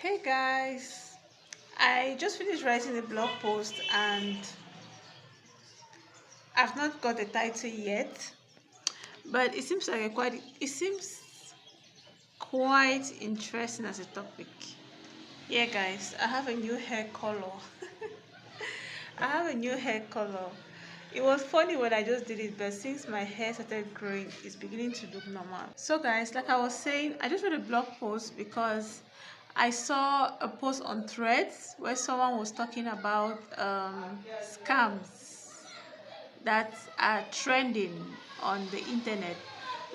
Hey guys, I just finished writing a blog post and I've not got the title yet, but it seems quite interesting as a topic. Yeah guys, I have a new hair color. I have a new hair color. It was funny when I just did it, but since my hair started growing, it's beginning to look normal. So guys, like I was saying, I just read a blog post because I saw a post on Threads where someone was talking about scams that are trending on the internet,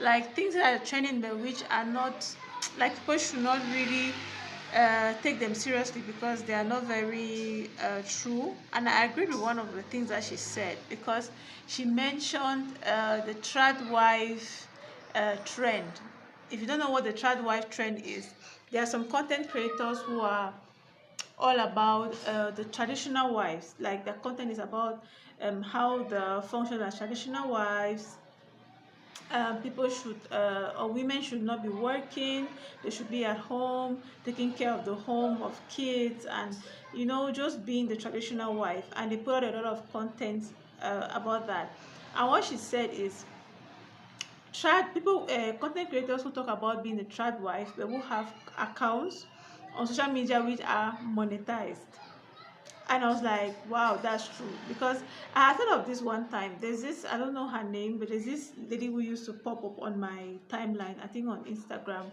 like things that are trending but which are not, like, people should not really take them seriously because they are not very true. And I agree with one of the things that she said, because she mentioned the trad wife trend. If you don't know what the trad wife trend is, there are some content creators who are all about the traditional wives. Like, the content is about how the function as traditional wives. People should or women should not be working. They should be at home taking care of the home, of kids, and just being the traditional wife. And they put out a lot of content about that. And what she said is, trad people, content creators who talk about being a trad wife, but who have accounts on social media which are monetized. And I was like, wow, that's true. Because I had thought of this one time. There's this, I don't know her name, but there's this lady who used to pop up on my timeline, I think on Instagram,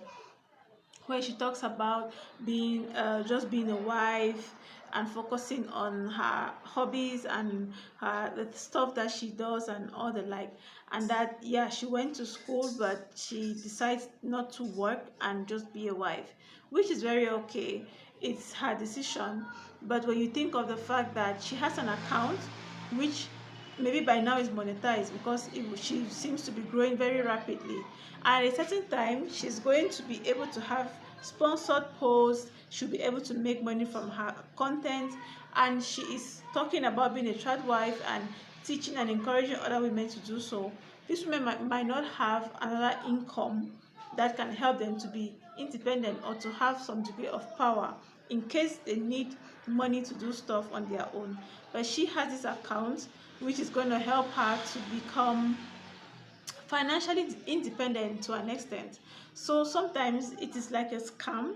where she talks about being just being a wife and focusing on her hobbies and the stuff that she does and all the like. And that, yeah, she went to school, but she decides not to work and just be a wife, which is very okay. It's her decision. But when you think of the fact that she has an account which maybe by now is monetized, because she seems to be growing very rapidly, and at a certain time she's going to be able to have sponsored posts, she'll be able to make money from her content, and she is talking about being a child wife and teaching and encouraging other women to do so. These women might not have another income that can help them to be independent or to have some degree of power in case they need money to do stuff on their own. But she has this account which is going to help her to become financially independent to an extent. So sometimes it is like a scam,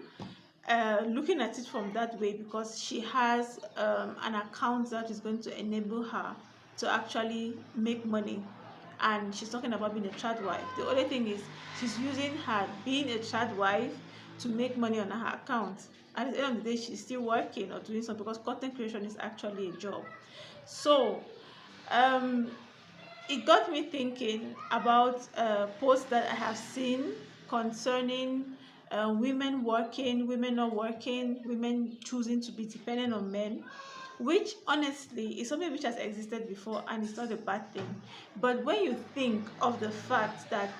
looking at it from that way, because she has an account that is going to enable her to actually make money. And she's talking about being a child wife. The only thing is, she's using her being a child wife to make money on her account. And at the end of the day, she's still working or doing something, because content creation is actually a job. So um it got me thinking about posts that I have seen concerning women working, women not working, women choosing to be dependent on men, which honestly is something which has existed before and it's not a bad thing. But when you think of the fact that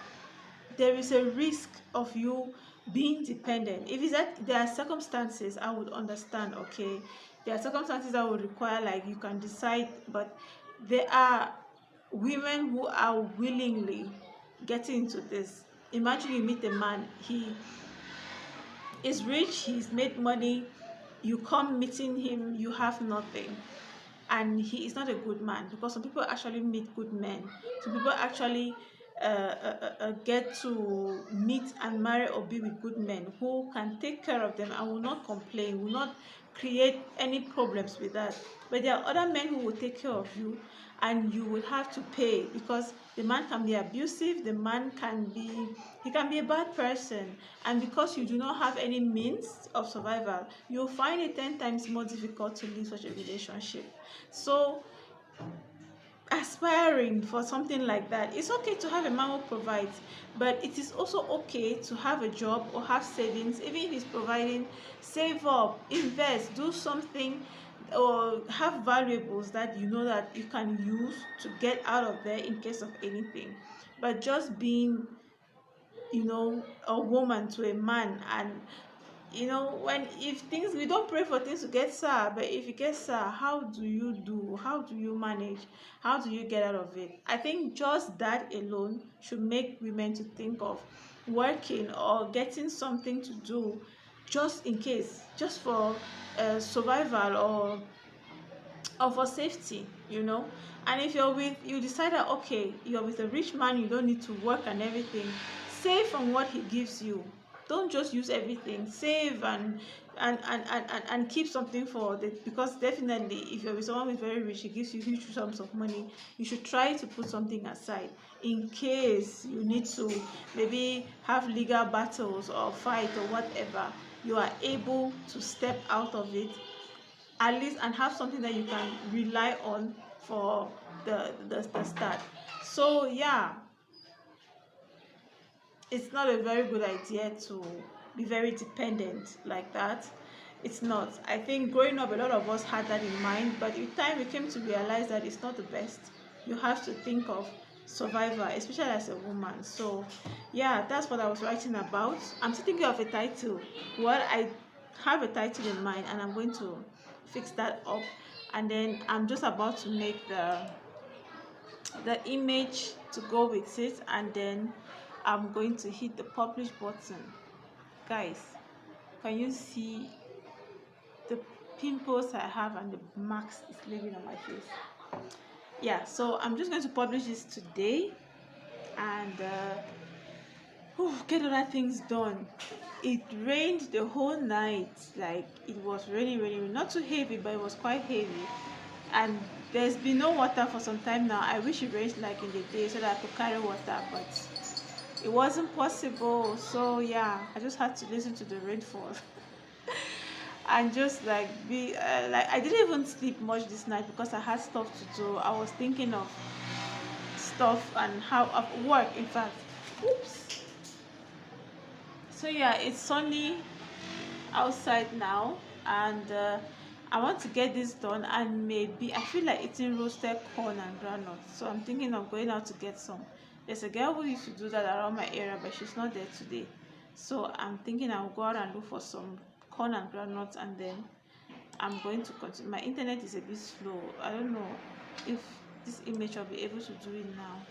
there is a risk of you being dependent, if it's that there are circumstances, I would understand, okay, there are circumstances that would require, like, you can decide, but there are women who are willingly getting into this. Imagine you meet a man, he is rich, he's made money, you come meeting him, you have nothing, and he is not a good man, because some people actually meet good men. Some people actually get to meet and marry or be with good men who can take care of them and will not complain, will not create any problems with that. But there are other men who will take care of you, and you will have to pay, because the man can be abusive, the man can be, he can be a bad person, and because you do not have any means of survival, you'll find it 10 times more difficult to leave such a relationship. So aspiring for something like that, it's okay to have a man who provides, but it is also okay to have a job or have savings. Even if he's providing, save up, invest, do something, or have valuables that you know that you can use to get out of there in case of anything. But just being, a woman to a man, and when, if things, we don't pray for things to get sour, but if it gets sour, how do you manage, how do you get out of it? I think just that alone should make women to think of working or getting something to do just in case, just for survival, or for safety, you know. And if you decide that, okay, you're with a rich man, you don't need to work and everything, save from what he gives you. Don't just use everything. Save and keep something for the, because definitely if you're with someone who's very rich, he gives you huge sums of money, you should try to put something aside in case you need to maybe have legal battles or fight or whatever. You are able to step out of it at least, and have something that you can rely on for the start. So yeah, it's not a very good idea to be very dependent like that. It's not. I think growing up, a lot of us had that in mind, but with time we came to realize that it's not the best. You have to think of survivor, especially as a woman. So yeah, that's what I was writing about. I'm still thinking of a title. Well, I have a title in mind, and I'm going to fix that up, and then I'm just about to make the image to go with it, and then I'm going to hit the publish button. Guys, can you see the pimples I have and the marks it's leaving on my face? Yeah, so I'm just going to publish this today, and get other things done. It rained the whole night. Like, it was raining, not too heavy, but it was quite heavy. And there's been no water for some time now. I wish it rained like in the day so that I could carry water, but it wasn't possible. So yeah, I just had to listen to the rainfall and just like be like, I didn't even sleep much this night because I had stuff to do. I was thinking of stuff and how of work, in fact. Oops. So yeah, it's sunny outside now, and I want to get this done, and maybe I feel like eating roasted corn and groundnuts, so I'm thinking of going out to get some. There's a girl who used to do that around my area, but she's not there today, so I'm thinking I'll go out and look for some corn and groundnuts, and then I'm going to continue. My internet is a bit slow. I don't know if this image I'll be able to do it now.